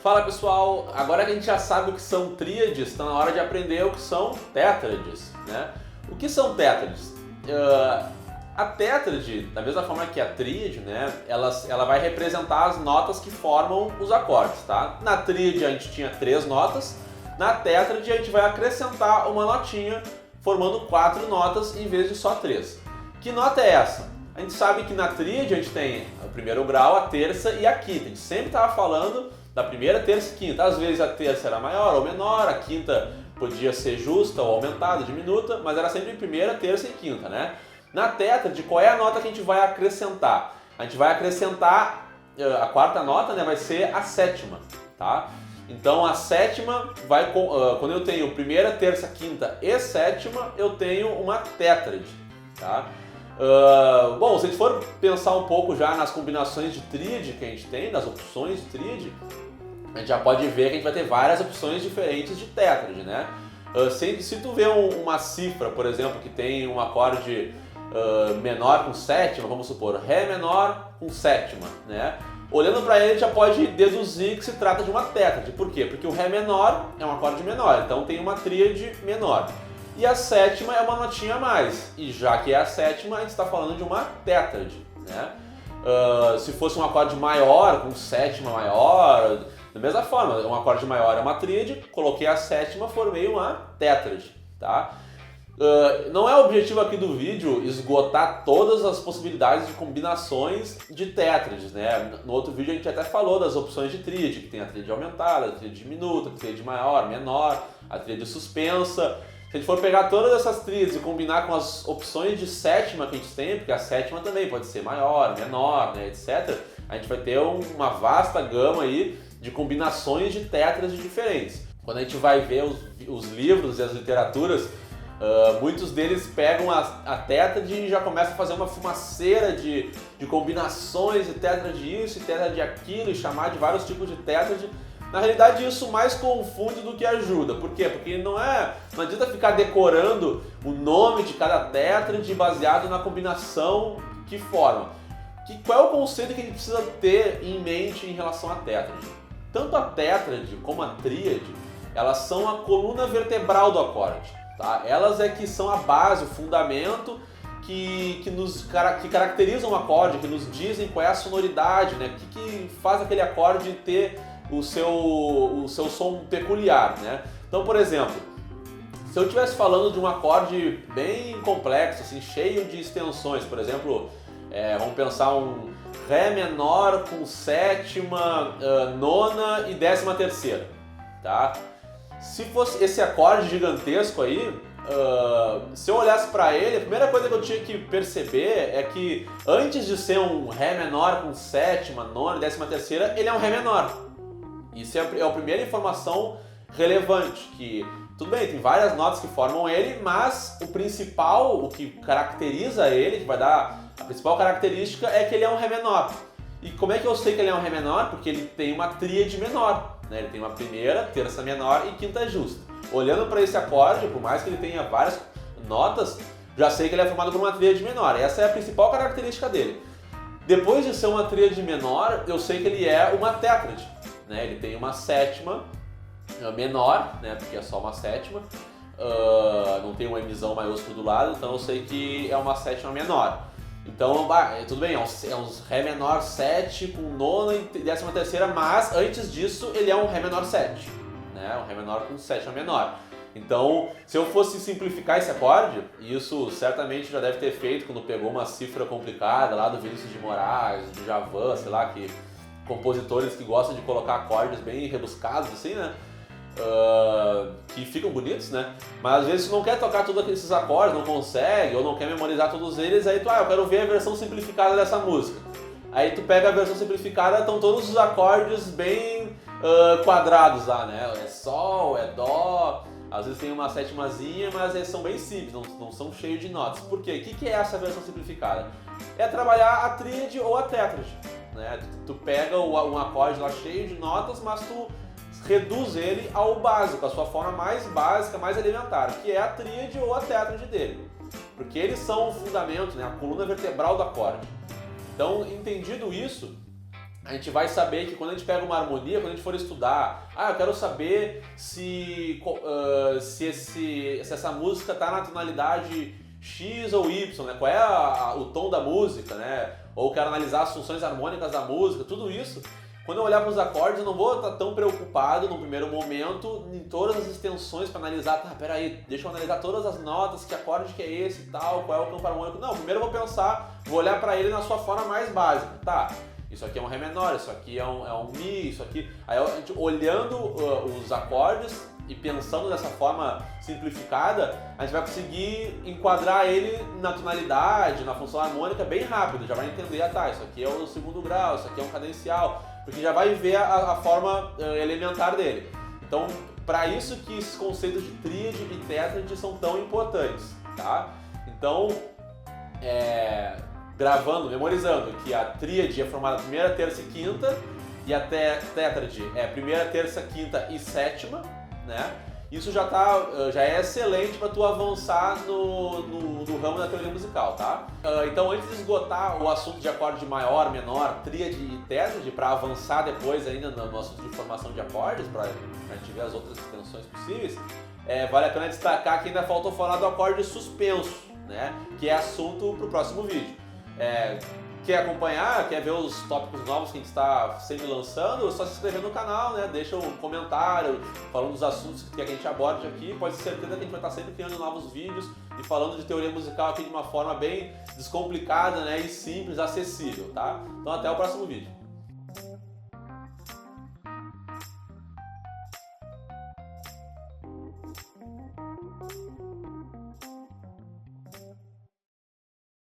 Fala pessoal, agora que a gente já sabe o que são tríades, está na hora de aprender o que são tétrades, né? O que são tétrades? A tétrade, da mesma forma que a tríade, né, ela vai representar as notas que formam os acordes, tá? Na tríade a gente tinha 3 notas, na tétrade a gente vai acrescentar uma notinha, formando 4 notas em vez de só 3. Que nota é essa? A gente sabe que na tríade a gente tem o primeiro grau, a terça e a quinta. A gente sempre estava falando da primeira, terça e quinta. Às vezes a terça era maior ou menor, a quinta podia ser justa ou aumentada, diminuta, mas era sempre primeira, terça e quinta, né? Na tétrade, qual é a nota que a gente vai acrescentar? A gente vai acrescentar, a quarta nota, né, vai ser a sétima, tá? Então a sétima vai, quando eu tenho primeira, terça, quinta e sétima, eu tenho uma tétrade, tá? Bom, se a gente for pensar um pouco já nas combinações de tríade que a gente tem, das opções de tríade, a gente já pode ver que a gente vai ter várias opções diferentes de tétrade, né? Se tu vê uma cifra, por exemplo, que tem um acorde menor com sétima, vamos supor, Ré menor com sétima, né? Olhando para ele, a gente já pode deduzir que se trata de uma tétrade. Por quê? Porque o Ré menor é um acorde menor, então tem uma tríade menor. E a sétima é uma notinha a mais, e já que é a sétima, a gente está falando de uma tétrade, né? Se fosse um acorde maior, com sétima maior, da mesma forma, um acorde maior é uma tríade, coloquei a sétima, formei uma tétrade, tá? Não é o objetivo aqui do vídeo esgotar todas as possibilidades de combinações de tétrades, né? No outro vídeo a gente até falou das opções de tríade, que tem a tríade aumentada, a tríade diminuta, a tríade maior, menor, a tríade suspensa. Se a gente for pegar todas essas tríades e combinar com as opções de sétima que a gente tem, porque a sétima também pode ser maior, menor, né, etc., a gente vai ter uma vasta gama aí de combinações de tétrades diferentes. Quando a gente vai ver os livros e as literaturas, muitos deles pegam a tétrade e já começam a fazer uma fumaceira de combinações de tétrade isso e tétrade aquilo e chamar de vários tipos de tétrade. Na realidade isso mais confunde do que ajuda. Por quê? Porque não adianta ficar decorando o nome de cada tétrade baseado na combinação que forma. Qual é o conceito que a gente precisa ter em mente em relação à tétrade? Tanto a tétrade como a tríade, elas são a coluna vertebral do acorde. Tá? Elas é que são a base, o fundamento que caracterizam o acorde, que nos dizem qual é a sonoridade, né? O que faz aquele acorde ter o seu som peculiar, né? Então, por exemplo, se eu estivesse falando de um acorde bem complexo, assim, cheio de extensões, por exemplo, vamos pensar um Ré menor com sétima, nona e 13ª, tá? Se fosse esse acorde gigantesco aí, se eu olhasse para ele, a primeira coisa que eu tinha que perceber é que antes de ser um Ré menor com sétima, nona e 13ª, ele é um Ré menor. Isso é a primeira informação relevante, que tudo bem, tem várias notas que formam ele, mas o principal, o que caracteriza ele, que vai dar a principal característica é que ele é um Ré menor. E como é que eu sei que ele é um Ré menor? Porque ele tem uma tríade menor, né? Ele tem uma primeira, terça menor e quinta justa. Olhando para esse acorde, por mais que ele tenha várias notas, já sei que ele é formado por uma tríade menor. Essa é a principal característica dele. Depois de ser uma tríade menor, eu sei que ele é uma tétrade, né? Ele tem uma sétima menor, né? Porque é só uma sétima, não tem um Mzão maiúsculo do lado, então eu sei que é uma sétima menor. Então, tudo bem, é um Ré menor 7 com nona e 13ª, mas antes disso ele é um Ré menor 7, né? Um Ré menor com sétima menor. Então, se eu fosse simplificar esse acorde, e isso certamente já deve ter feito quando pegou uma cifra complicada lá do Vinícius de Moraes, do Djavan, sei lá, que compositores que gostam de colocar acordes bem rebuscados assim, né? Que ficam bonitos, né? Mas às vezes tu não quer tocar todos esses acordes, não consegue, ou não quer memorizar todos eles, aí tu, eu quero ver a versão simplificada dessa música. Aí tu pega a versão simplificada, estão todos os acordes bem quadrados lá, né? É Sol, é Dó, às vezes tem uma sétimazinha, mas eles são bem simples, não são cheios de notas. Por quê? O que é essa versão simplificada? É trabalhar a tríade ou a tétrade, né? Tu pega um acorde lá cheio de notas, mas tu reduz ele ao básico, a sua forma mais básica, mais elementar, que é a tríade ou a tétrade dele. Porque eles são o fundamento, né, a coluna vertebral do acorde. Então, entendido isso, a gente vai saber que quando a gente pega uma harmonia, quando a gente for estudar, eu quero saber se essa música está na tonalidade X ou Y, né? Qual é o tom da música, né? Ou quero analisar as funções harmônicas da música, tudo isso. Quando eu olhar para os acordes, eu não vou estar tão preocupado no primeiro momento em todas as extensões para analisar, peraí, deixa eu analisar todas as notas, que acorde que é esse e tal, qual é o campo harmônico. Não, primeiro eu vou pensar, vou olhar para ele na sua forma mais básica, tá? Isso aqui é um Ré menor, isso aqui é um Mi, isso aqui... Aí a gente olhando os acordes e pensando dessa forma simplificada, a gente vai conseguir enquadrar ele na tonalidade, na função harmônica bem rápido, já vai entender, isso aqui é o segundo grau, isso aqui é um cadencial, porque já vai ver a forma elementar dele. Então, para isso que esses conceitos de tríade e tétrade são tão importantes, tá? Então, memorizando que a tríade é formada primeira, terça e quinta, e a tétrade é primeira, terça, quinta e sétima, né? Isso já é excelente para tu avançar no ramo da teoria musical, tá? Então, antes de esgotar o assunto de acorde maior, menor, tríade e tétrade, para avançar depois ainda no assunto de formação de acordes, para a gente ver as outras extensões possíveis, vale a pena destacar que ainda faltou falar do acorde suspenso, né? Que é assunto para o próximo vídeo. Quer acompanhar, quer ver os tópicos novos que a gente está sempre lançando, é só se inscrever no canal, né? Deixa um comentário falando dos assuntos que a gente aborda aqui. Pode ter certeza que a gente vai estar sempre criando novos vídeos e falando de teoria musical aqui de uma forma bem descomplicada, né? E simples, acessível, tá? Então até o próximo vídeo.